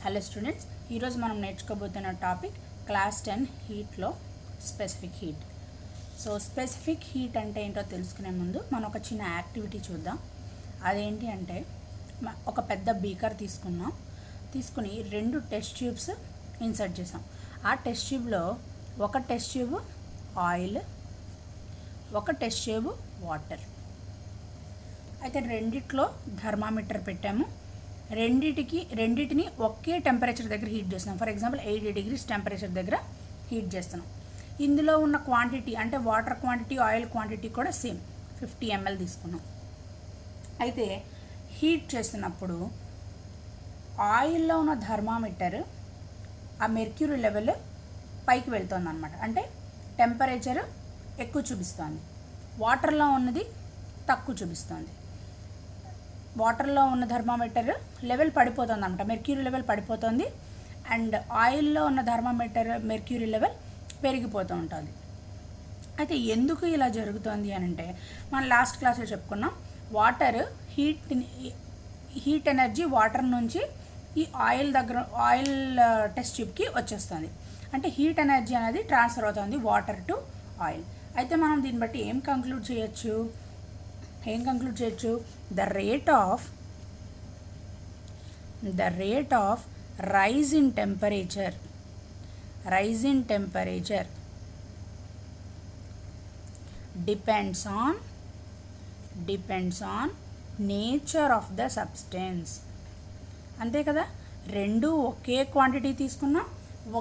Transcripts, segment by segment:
Hello students, ఈరోజు మనం నేర్చుకోబోతున్న టాపిక్ క్లాస్ 10 హీట్లో specific heat. So specific heat అంటే ఏంటో తెలుసుకునే ముందు మనం ఒక చిన్న యాక్టివిటీ చూద్దాం. అదేంటి అంటే ఒక పెద్ద బీకర్ తీసుకుని 2 టెస్ట్ ట్యూబ్స్ ఇన్సర్ట్ చేసాం. ఆ టెస్ట్ ట్యూబ్లో ఒక టెస్ట్ ట్యూబ్ ఆయిల్, ఒక టెస్ట్ ట్యూబ్ వాటర్. అయితే రెండిట్లో థర్మామీటర్ పెట్టాము. రెండింటిని ఒకే టెంపరేచర్ దగ్గర హీట్ చేస్తున్నాం. ఫర్ ఎగ్జాంపుల్ 80 degrees టెంపరేచర్ దగ్గర హీట్ చేస్తున్నాం. ఇందులో ఉన్న క్వాంటిటీ అంటే వాటర్ క్వాంటిటీ, ఆయిల్ క్వాంటిటీ కూడా సేమ్ 50 ml తీసుకున్నాం. అయితే హీట్ చేస్తున్నప్పుడు ఆయిల్లో ఉన్న థర్మామీటర్ ఆ మెర్క్యూరీ లెవెల్ పైకి వెళ్తుంది అనమాట, అంటే టెంపరేచర్ ఎక్కువ చూపిస్తుంది. వాటర్లో ఉన్నది తక్కువ చూపిస్తుంది. వాటర్లో ఉన్న థర్మామీటర్ లెవెల్ పడిపోతుంది అనమాట, మెర్క్యూరీ లెవెల్ పడిపోతుంది. అండ్ ఆయిల్లో ఉన్న థర్మామీటర్ మెర్క్యూరీ లెవెల్ పెరిగిపోతూ ఉంటుంది. అయితే ఎందుకు ఇలా జరుగుతుంది అని అంటే, మనం లాస్ట్ క్లాస్లో చెప్పుకున్నాం, వాటర్ హీట్ ఎనర్జీ వాటర్ నుంచి ఈ ఆయిల్ టెస్ట్ ట్యూబ్కి వచ్చేస్తుంది. అంటే హీట్ ఎనర్జీ అనేది ట్రాన్స్ఫర్ అవుతుంది వాటర్ టు ఆయిల్. అయితే మనం దీన్ని బట్టి ఏం కంక్లూడ్ చేయొచ్చు? The rate of rise in temperature depends on nature of the substance. అంతే కదా, రెండు ఒకే క్వాంటిటీ తీసుకున్నాం,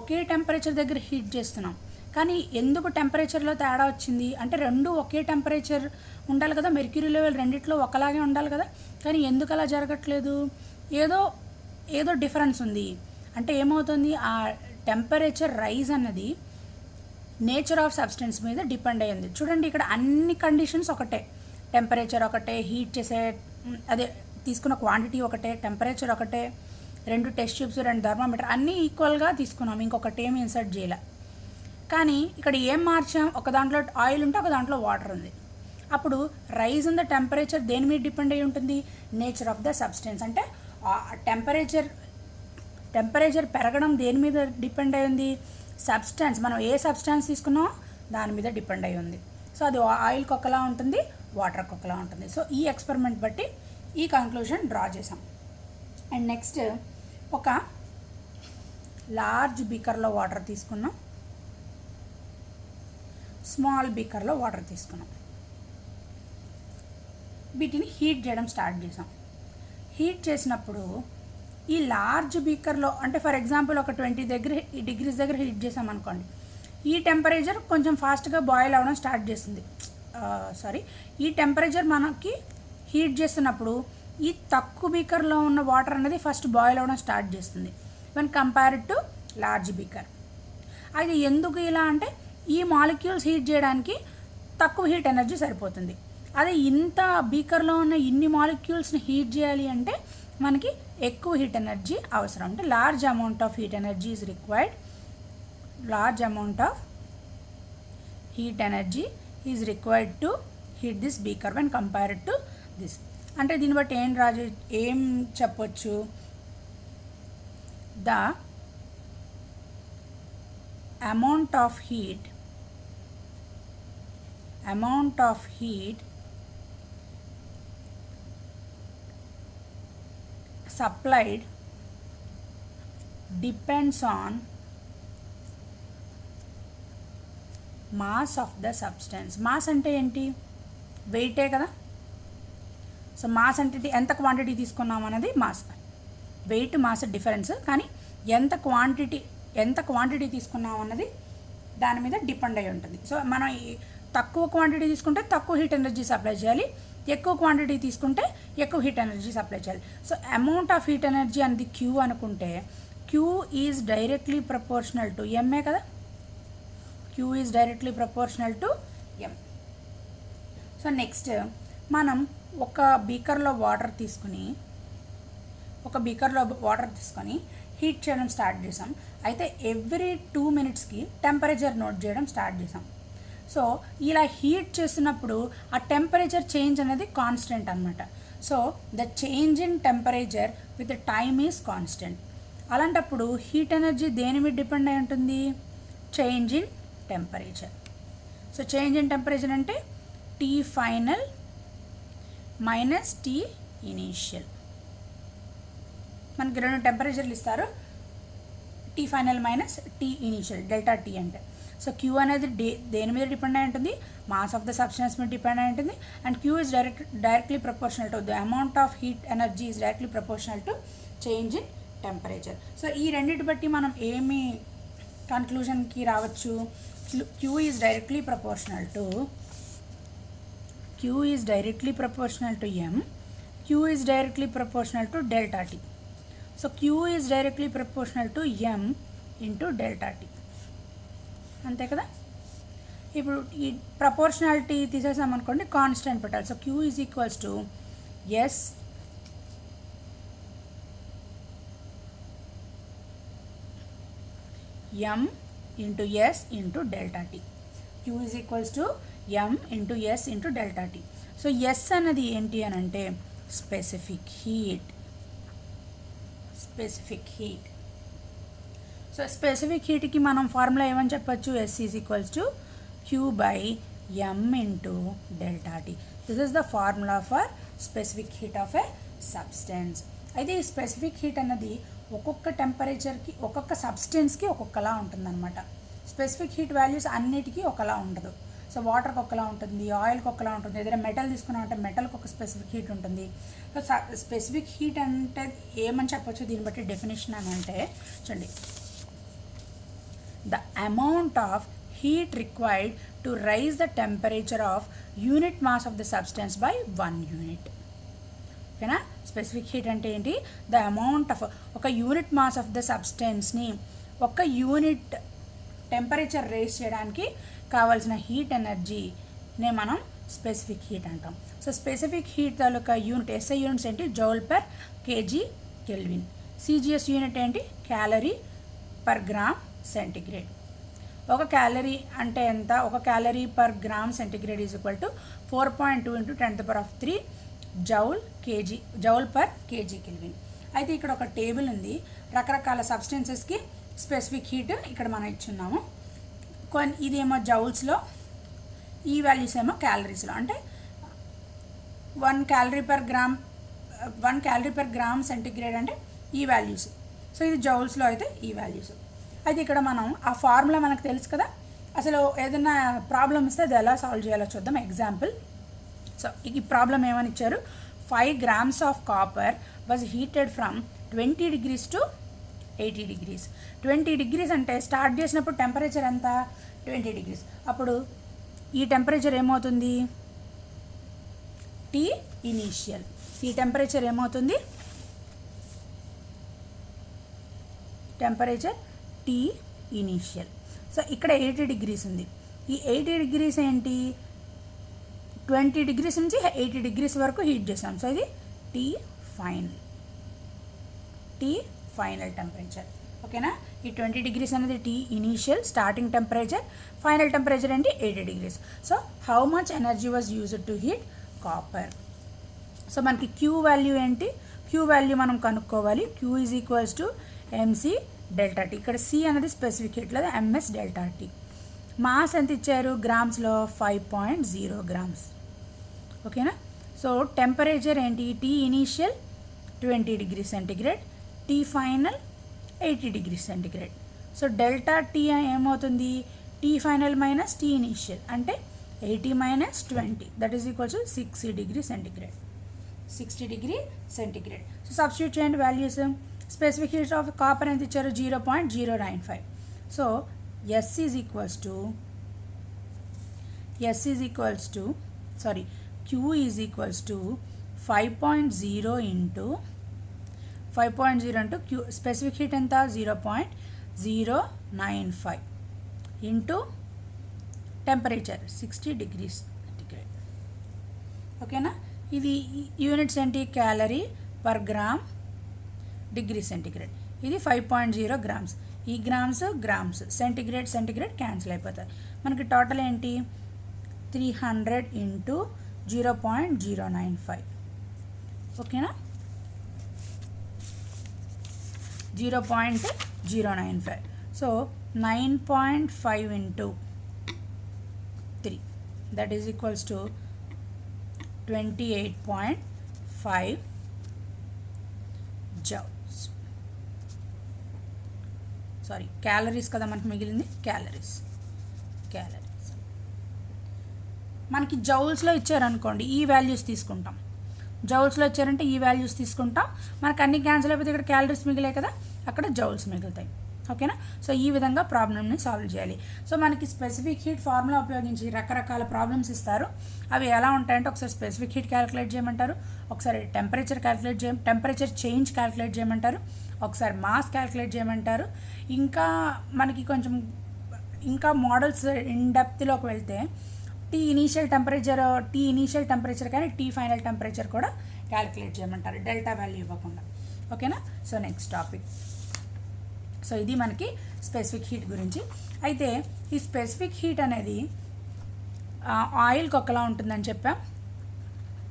ఒకే టెంపరేచర్ దగ్గర హీట్ చేస్తున్నాం. కానీ ఎందుకు టెంపరేచర్లో తేడా వచ్చింది అంటే, రెండు ఒకే టెంపరేచర్ ఉండాలి కదా, మెర్క్యూరీ లెవెల్ రెండిట్లో ఒకలాగే ఉండాలి కదా, కానీ ఎందుకు అలా జరగట్లేదు? ఏదో డిఫరెన్స్ ఉంది. అంటే ఏమవుతుంది, ఆ టెంపరేచర్ రైజ్ అన్నది నేచర్ ఆఫ్ సబ్స్టెన్స్ మీద డిపెండ్ అయ్యింది. చూడండి, ఇక్కడ అన్ని కండిషన్స్ ఒకటే, టెంపరేచర్ ఒకటే, హీట్ చేసే అదే తీసుకున్న క్వాంటిటీ ఒకటే, టెంపరేచర్ ఒకటే, 2 టెస్ట్ ట్యూబ్స్, 2 థర్మామీటర్ అన్నీ ఈక్వల్గా తీసుకున్నాం, ఇంకొకటి ఏమి ఇన్సర్ట్ చేయాల. కానీ ఇక్కడ ఏం మార్చాం, ఒక దాంట్లో ఆయిల్ ఉంటే ఒక దాంట్లో వాటర్ ఉంది. అప్పుడు రైజ్ ఇన్ ద టెంపరేచర్ దేని మీద డిపెండ్ అయి ఉంటుంది? Nature of the substance. అంటే టెంపరేచర్ పెరగడం దేని మీద డిపెండ్ అయి ఉంది? సబ్స్టెన్స్, మనం ఏ సబ్స్టెన్స్ తీసుకున్నామో దాని మీద డిపెండ్ అయి ఉంది. సో అది ఆయిల్కి ఒకలా ఉంటుంది, వాటర్కి ఒకలా ఉంటుంది. సో ఈ ఎక్స్పెరిమెంట్ బట్టి ఈ కంక్లూజన్ డ్రా చేసాం. అండ్ నెక్స్ట్ ఒక లార్జ్ బీకర్లో వాటర్ తీసుకున్నాం, స్మాల్ బీకర్లో వాటర్ తీసుకున్నాం. వీటిని హీట్ చేయడం స్టార్ట్ చేసాం. హీట్ చేసినప్పుడు ఈ లార్జ్ బీకర్లో అంటే ఫర్ ఎగ్జాంపుల్ ఒక 20 degrees దగ్గర హీట్ చేసాం అనుకోండి, ఈ టెంపరేచర్ కొంచెం ఫాస్ట్గా బాయిల్ అవ్వడం స్టార్ట్ చేస్తుంది. ఈ టెంపరేచర్ మనకి హీట్ చేస్తున్నప్పుడు ఈ తక్కువ బీకర్లో ఉన్న వాటర్ అనేది ఫస్ట్ బాయిల్ అవ్వడం స్టార్ట్ చేస్తుంది when compared to large beaker. అది ఎందుకు ఇలా అంటే, ఈ మాలిక్యూల్స్ హీట్ చేయడానికి తక్కువ హీట్ ఎనర్జీ సరిపోతుంది. అదే ఇంత బీకర్లో ఉన్న ఇన్ని మాలిక్యూల్స్ని హీట్ చేయాలి అంటే మనకి ఎక్కువ హీట్ ఎనర్జీ అవసరం. అంటే large amount of heat energy is required. Is required to heat this beaker when compared to this. అంటే దీన్ని బట్టి ఏం చెప్పొచ్చు? The amount of heat supplied depends on mass of the substance. Mass అంటే ఏంటి? వెయిటే కదా. సో మాస్ అంటే ఎంత క్వాంటిటీ తీసుకున్నాం అనేది మాస్. వెయిట్ మాస్ డిఫరెన్స్, కానీ ఎంత క్వాంటిటీ తీసుకున్నాం అన్నది దాని మీద డిపెండ్ అయి ఉంటుంది. సో మనం తక్కువ క్వాంటిటీ తీసుకుంటే తక్కువ హీట్ ఎనర్జీ సప్లై చేయాలి, ఎక్కువ క్వాంటిటీ తీసుకుంటే ఎక్కువ హీట్ ఎనర్జీ సప్లై చేయాలి. So amount of heat energy అనేది క్యూ అనుకుంటే, Q is directly proportional to MA కదా. Q is directly proportional to M. So next మనం ఒక బీకర్లో వాటర్ తీసుకొని హీట్ చేయడం స్టార్ట్ చేసాం. అయితే ఎవ్రీ 2 minutesకి టెంపరేచర్ నోట్ చేయడం స్టార్ట్ చేసాం. సో ఇలా హీట్ చేసినప్పుడు ఆ టెంపరేచర్ చేంజ్ అనేది కాన్స్టెంట్ అనమాట. So the change in temperature with time is constant. అలాంటప్పుడు హీట్ ఎనర్జీ దేని మీద డిపెండ్ అయి ఉంటుంది? Change in temperature. So change in temperature అంటే T final minus T initial. మనకి రెండు టెంపరేచర్లు ఇస్తారు, T final minus T initial, delta T అంటే. సో క్యూ అనేది దేని మీద డిపెండ్ అయి ఉంటుంది? మాస్ ఆఫ్ ద సబ్స్టెన్స్ మీద డిపెండ్ అయి ఉంటుంది. And Q is directly proportional to the amount of heat energy is directly proportional to change in temperature. So ఈ రెండింటి బట్టి మనం ఏమి కన్క్లూజన్కి రావచ్చు? Q is directly proportional to m, Q is directly proportional to delta T. So Q is directly proportional to m into delta T. అంతే కదా. ఇప్పుడు ఈ ప్రపోర్షనాలిటీ తీసేసాం అనుకోండి, కాన్స్టెంట్ పెట్టాలి. So Q is equals to S m into S into delta T. Q is equals to m into S into delta T. So S అనేది ఏంటి అని అంటే స్పెసిఫిక్ హీట్. సో స్పెసిఫిక్ హీట్కి మనం ఫార్ములా ఏమని చెప్పచ్చు? S is equals to Q by m into delta T. This is the formula for specific heat of a substance. అయితే ఈ specific heat అన్నది ఒక్కొక్క టెంపరేచర్కి, ఒక్కొక్క సబ్స్టెన్స్కి ఒక్కొక్కలా ఉంటుందన్నమాట. స్పెసిఫిక్ హీట్ వాల్యూస్ అన్నిటికీ ఒకలా ఉండదు. సో వాటర్కి ఒకలా ఉంటుంది, ఆయిల్కి ఒకలా ఉంటుంది, ఏదైనా మెటల్ తీసుకున్నామంటే మెటల్కి ఒక స్పెసిఫిక్ హీట్ ఉంటుంది. సో స్పెసిఫిక్ హీట్ అంటే ఏమని చెప్పొచ్చు దీన్ని బట్టి డెఫినేషన్ అని అంటే చూడండి, the amount of heat required to raise the temperature of unit mass of the substance by 1 unit. ఓకేనా. స్పెసిఫిక్ హీట్ అంటే ఏంటి? ద అమౌంట్ ఆఫ్ ఒక యూనిట్ మాస్ ఆఫ్ ద సబ్స్టెన్స్ని ఒక యూనిట్ టెంపరేచర్ రేస్ చేయడానికి కావాల్సిన హీట్ ఎనర్జీనే మనం స్పెసిఫిక్ హీట్ అంటాం. సో స్పెసిఫిక్ హీట్ తాలూకా యూనిట్, ఎస్ఐ యూనిట్స్ ఏంటి? Joule per KG kelvin. CGS unit ఏంటి? Calorie per gram centigrade. ఒక క్యాలరీ అంటే ఎంత? ఒక calorie per gram centigrade is equal to 4.2 into 10³ joule per KG kelvin. అయితే ఇక్కడ ఒక టేబుల్ ఉంది, రకరకాల సబ్స్టెన్సెస్కి స్పెసిఫిక్ హీట్ ఇక్కడ మనం ఇచ్చున్నాము. ఇదేమో జౌల్స్లో, ఈ వాల్యూస్ ఏమో క్యాలరీస్లో. అంటే 1 క్యాలరీ పర్ గ్రామ్ సెంటిగ్రేడ్ అంటే ఈ వాల్యూస్. సో ఇది జౌల్స్లో అయితే ఈ వాల్యూస్. అయితే ఇక్కడ మనం ఆ ఫార్ములా మనకు తెలుసు కదా. అసలు ఏదైనా ప్రాబ్లమ్ ఇస్తే అది ఎలా సాల్వ్ చేయాలో చూద్దాం. ఎగ్జాంపుల్, సో ఈ ప్రాబ్లం ఏమని ఇచ్చారు? 5 grams of copper was heated from 20 degrees to 80 degrees. 20 degrees అంటే స్టార్ట్ చేసినప్పుడు టెంపరేచర్ ఎంత? 20 degrees. అప్పుడు ఈ టెంపరేచర్ ఏమవుతుంది? T initial. ఈ టెంపరేచర్ ఏమవుతుంది? Temperature T initial. సో ఇక్కడ 80 degrees ఉంది. ఈ 80 degrees ఏంటి? 20 degrees నుంచి 80 degrees వరకు హీట్ చేసాం. సో ఇది టీ ఫైనల్ టెంపరేచర్. ఓకేనా. ఈ 20 degrees అనేది T initial starting temperature, final temperature ఏంటి? 80 degrees. So how much energy was used to heat copper? So మనకి క్యూ వాల్యూ ఏంటి? క్యూ వాల్యూ మనం కనుక్కోవాలి. Q is equals to MC delta T. ఇక్కడ C అనేది స్పెసిఫిక్ హీట్, లేదా MS delta T. Mass ఎంత ఇచ్చారు? గ్రామ్స్లో 5.0 grams. ఓకేనా. సో టెంపరేచర్ ఏంటి? T initial 20 degrees centigrade, T final 80 degrees centigrade. So delta tea ఏమవుతుంది? T final minus T initial అంటే 80 - 20, that is equals to 60 degrees centigrade. 60 degrees centigrade. So substitute చేయండి values. Specific heat of copper ఎంత ఇచ్చారు? 0.095. సో S is equals to Q is equals to 5.0 into Q. Specific heat ఎంత? 0.095 into temperature 60 degrees centigrade. ఓకేనా. ఇది units ఏంటి? Calorie per gram degree centigrade. ఇది 5.0 grams. ఈ గ్రామ్స్ సెంటిగ్రేడ్ క్యాన్సిల్ అయిపోతాయి. మనకి టోటల్ ఏంటి? 300 into 0.095. ఓకేనా. 0.095. So 9.5 into 3, that is equals to 28.5 joules. Sorry calories కదా మనకు మిగిలింది, క్యాలరీస్. మనకి జౌల్స్లో ఇచ్చారనుకోండి ఈ వాల్యూస్ తీసుకుంటాం, జౌల్స్లో ఇచ్చారంటే ఈ వాల్యూస్ తీసుకుంటాం. మనకు అన్ని క్యాన్సిల్ అయిపోతే ఇక్కడ క్యాలరీస్ మిగిలే కదా, అక్కడ జౌల్స్ మిగులుతాయి. ఓకేనా? సో ఈ విధంగా ప్రాబ్లమ్ని సాల్వ్ చేయాలి. సో మనకి స్పెసిఫిక్ హీట్ ఫార్ములా ఉపయోగించి రకరకాల ప్రాబ్లమ్స్ ఇస్తారు. అవి ఎలా ఉంటాయంటే ఒకసారి స్పెసిఫిక్ హీట్ క్యాలిక్యులేట్ చేయమంటారు, ఒకసారి టెంపరేచర్ చేంజ్ క్యాలిక్యులేట్ చేయమంటారు, ఒకసారి మాస్ క్యాలిక్యులేట్ చేయమంటారు. ఇంకా మనకి కొంచెం మోడల్స్ ఇన్ డెప్త్లోకి వెళ్తే టీ ఇనీషియల్ టెంపరేచర్ కానీ టీ ఫైనల్ టెంపరేచర్ కూడా క్యాలిక్యులేట్ చేయమంటారు, డెల్టా వాల్యూ ఇవ్వకుండా. ఓకేనా? So next topic. సో ఇది మనకి స్పెసిఫిక్ హీట్ గురించి. అయితే ఈ స్పెసిఫిక్ హీట్ అనేది ఆయిల్కి ఒకలా ఉంటుందని చెప్పాం,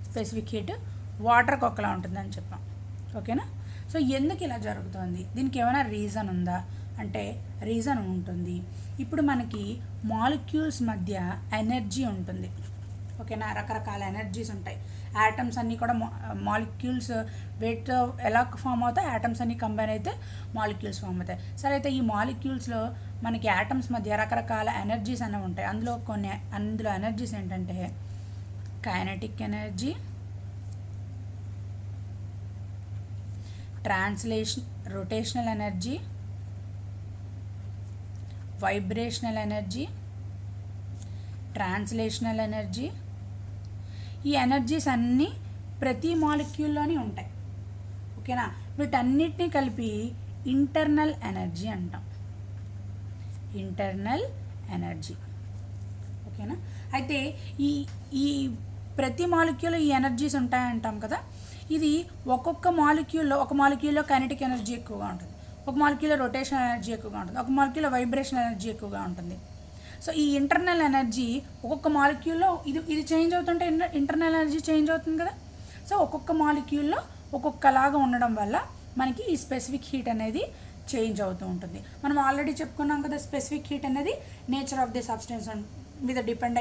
స్పెసిఫిక్ హీట్ వాటర్కి ఒకలా ఉంటుందని చెప్పాం. ఓకేనా? సో ఎందుకు ఇలా జరుగుతుంది, దీనికి ఏమైనా రీజన్ ఉందా అంటే రీజన్ ఉంటుంది. ఇప్పుడు మనకి మాలిక్యూల్స్ మధ్య ఎనర్జీ ఉంటుంది. ఓకేనా? రకరకాల ఎనర్జీస్ ఉంటాయి. యాటమ్స్ అన్నీ కూడా మాలిక్యూల్స్ వెయిట్ ఎలా ఫామ్ అవుతాయి, యాటమ్స్ అన్నీ కంబైన్ అయితే మాలిక్యూల్స్ ఫామ్ అవుతాయి. సరే, అయితే ఈ మాలిక్యూల్స్లో మనకి యాటమ్స్ మధ్య రకరకాల ఎనర్జీస్ అనేవి ఉంటాయి. అందులో ఎనర్జీస్ ఏంటంటే kinetic energy, rotational energy, vibrational energy, translational energy. ఈ ఎనర్జీస్ అన్నీ ప్రతి మాలిక్యూల్లోనే ఉంటాయి. ఓకేనా? వీటన్నిటినీ కలిపి ఇంటర్నల్ ఎనర్జీ అంటాం, ఇంటర్నల్ ఎనర్జీ. ఓకేనా? అయితే ఈ ప్రతి మాలిక్యూల్లో ఈ ఎనర్జీస్ ఉంటాయంటాం కదా. ఇది ఒక మాలిక్యూల్లో కైనెటిక్ ఎనర్జీ ఎక్కువగా ఉంటుంది, ఒక మాలిక్యూల్లో రొటేషనల్ ఎనర్జీ ఎక్కువగా ఉంటుంది, ఒక మాలిక్యూల్లో వైబ్రేషనల్ ఎనర్జీ ఎక్కువగా ఉంటుంది. సో ఈ ఇంటర్నల్ ఎనర్జీ ఒక్కొక్క మాలిక్యూల్లో ఇది చేంజ్ అవుతుంటే ఇంటర్నల్ ఎనర్జీ చేంజ్ అవుతుంది కదా. సో ఒక్కొక్క మాలిక్యూల్లో ఒక్కొక్కలాగా ఉండడం వల్ల మనకి ఈ స్పెసిఫిక్ హీట్ అనేది చేంజ్ అవుతూ ఉంటుంది. మనం ఆల్రెడీ చెప్పుకున్నాం కదా, స్పెసిఫిక్ హీట్ అనేది నేచర్ ఆఫ్ ది సబ్స్టెన్స్ మీద డిపెండ్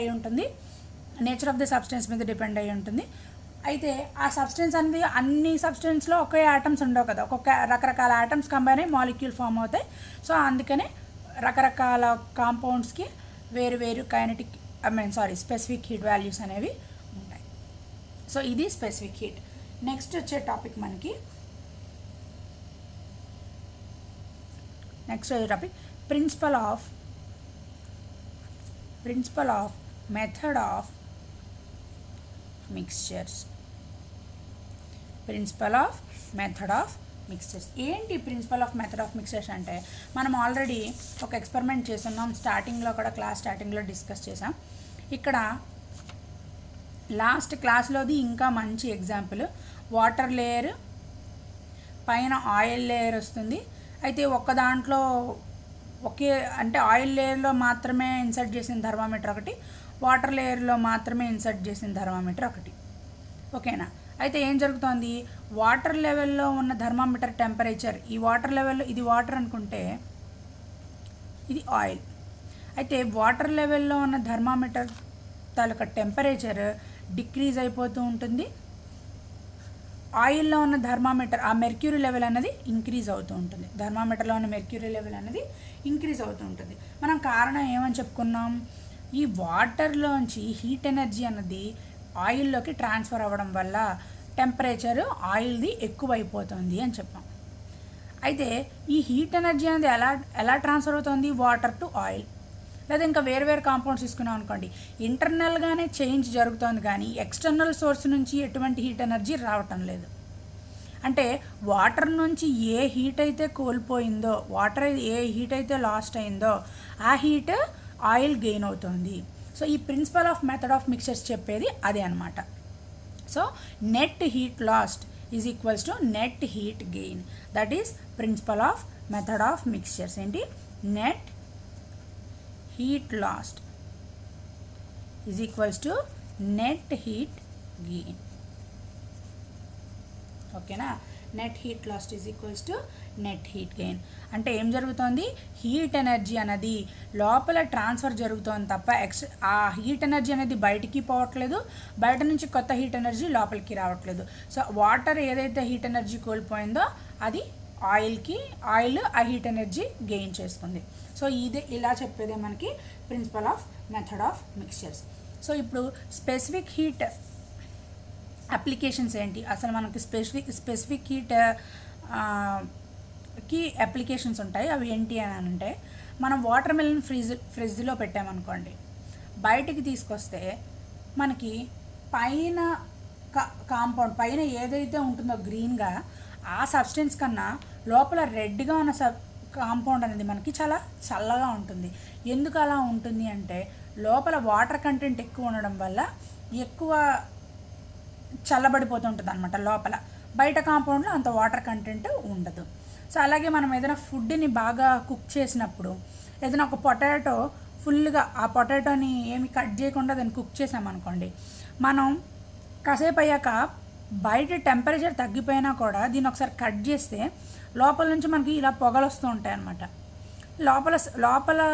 అయి ఉంటుంది. అయితే ఆ సబ్స్టెన్స్ అనేది అన్ని సబ్స్టెన్స్లో ఒకే ఆటమ్స్ ఉండవు కదా, ఒక్కొక్క రకరకాల ఆటమ్స్ కంబైన్ అయ్యి మాలిక్యూల్ ఫామ్ అవుతాయి. సో అందుకనే రకరకాల కాంపౌండ్స్కి వేరు స్పెసిఫిక్ హీట్ వాల్యూస్ అనేవి ఉంటాయి. సో ఇది స్పెసిఫిక్ హీట్. నెక్స్ట్ వచ్చే టాపిక్ మనకి principle of method of mixtures. ఏంటి principle of method of mixtures అంటే, మనం ఆల్రెడీ ఒక ఎక్స్పెరిమెంట్ చేస్తున్నాం, క్లాస్ స్టార్టింగ్లో డిస్కస్ చేసాం. ఇక్కడ లాస్ట్ క్లాస్లోది ఇంకా మంచి ఎగ్జాంపుల్. వాటర్ లేయర్ పైన ఆయిల్ లేయర్ వస్తుంది. అయితే ఒక్క దాంట్లో ఆయిల్ లేయర్లో మాత్రమే ఇన్సర్ట్ చేసిన థర్మామీటర్ ఒకటి, వాటర్ లేయర్లో మాత్రమే ఇన్సర్ట్ చేసిన థర్మామీటర్ ఒకటి. ఓకేనా? అయితే ఏం జరుగుతోంది, వాటర్ లెవెల్లో ఉన్న థర్మామీటర్ టెంపరేచర్, ఈ వాటర్ లెవెల్లో ఇది వాటర్ అనుకుంటే ఇది ఆయిల్. అయితే వాటర్ లెవెల్లో ఉన్న థర్మామీటర్ తాలూకా టెంపరేచర్ డిక్రీజ్ అయిపోతూ ఉంటుంది. ఆయిల్లో ఉన్న థర్మామీటర్ ఆ మెర్క్యూరీ లెవెల్ అనేది ఇంక్రీజ్ అవుతూ ఉంటుంది. థర్మామీటర్లో ఉన్న మెర్క్యూరీ లెవెల్ అనేది ఇంక్రీజ్ అవుతూ ఉంటుంది. మనం కారణం ఏమని చెప్పుకున్నాం, ఈ వాటర్లోంచి హీట్ ఎనర్జీ అన్నది ఆయిల్లోకి ట్రాన్స్ఫర్ అవ్వడం వల్ల టెంపరేచర్ ఆయిల్ది ఎక్కువైపోతుంది అని చెప్పాం. అయితే ఈ హీట్ ఎనర్జీ అనేది ఎలా ట్రాన్స్ఫర్ అవుతుంది, వాటర్ టు ఆయిల్. లేదా ఇంకా వేరు కాంపౌండ్స్ తీసుకున్నాం అనుకోండి, ఇంటర్నల్గానే చేంజ్ జరుగుతుంది కానీ ఎక్స్టర్నల్ సోర్స్ నుంచి ఎటువంటి హీట్ ఎనర్జీ రావటం లేదు. అంటే వాటర్ నుంచి ఏ హీట్ అయితే కోల్పోయిందో, ఏ హీట్ అయితే లాస్ట్ అయిందో ఆ హీట్ ఆయిల్ గెయిన్ అవుతుంది. సో ఈ principle of method of mixtures చెప్పేది అదే అనమాట. So net heat lost is equals to net heat gain. That is principle of method of mixtures. ఏంటి, net heat lost is equals to net heat gain. ఓకేనా? Net heat lost is equals to net heat gain. అంటే ఏం జరుగుతోంది, heat energy అనేది లోపల transfer జరుగుతోంది తప్ప ఆ హీట్ ఎనర్జీ అనేది బయటికి పోవట్లేదు, బయట నుంచి కొత్త హీట్ ఎనర్జీ లోపలికి రావట్లేదు. సో వాటర్ ఏదైతే హీట్ ఎనర్జీ కోల్పోయిందో అది ఆయిల్ ఆ హీట్ ఎనర్జీ గెయిన్ చేసుకుంది. సో ఇది ఇలా చెప్పేదే మనకి principle of method of mixtures. So ఇప్పుడు స్పెసిఫిక్ హీట్ అప్లికేషన్స్ ఏంటి, అసలు మనకి స్పెసిఫిక్ హీట్ కి అప్లికేషన్స్ ఉంటాయి. అవి ఏంటి అని అంటే, మనం వాటర్ మిలన్ ఫ్రిడ్జ్లో పెట్టామనుకోండి, బయటికి తీసుకొస్తే మనకి పైన కాంపౌండ్ పైన ఏదైతే ఉంటుందో గ్రీన్గా ఆ సబ్స్టెన్స్ కన్నా లోపల రెడ్గా ఉన్న కాంపౌండ్ అనేది మనకి చాలా చల్లగా ఉంటుంది. ఎందుకు అలా ఉంటుంది అంటే, లోపల వాటర్ కంటెంట్ ఎక్కువ ఉండడం వల్ల ఎక్కువ చల్లబడిపోతుంటుంది అనమాట లోపల. బయట కాంపౌండ్లో అంత వాటర్ కంటెంట్ ఉండదు. సో అలాగే మనం ఏదైనా ఫుడ్ని బాగా కుక్ చేసినప్పుడు, ఏదైనా ఒక పొటాటో ఫుల్గా ఆ పొటాటోని ఏమి కట్ చేయకుండా దాన్ని కుక్ చేసామనుకోండి, మనం కాసేపు అయ్యాక బయట టెంపరేచర్ తగ్గిపోయినా కూడా దీన్ని ఒకసారి కట్ చేస్తే లోపల నుంచి మనకి ఇలా పొగలు వస్తూ ఉంటాయి అన్నమాట. లోపల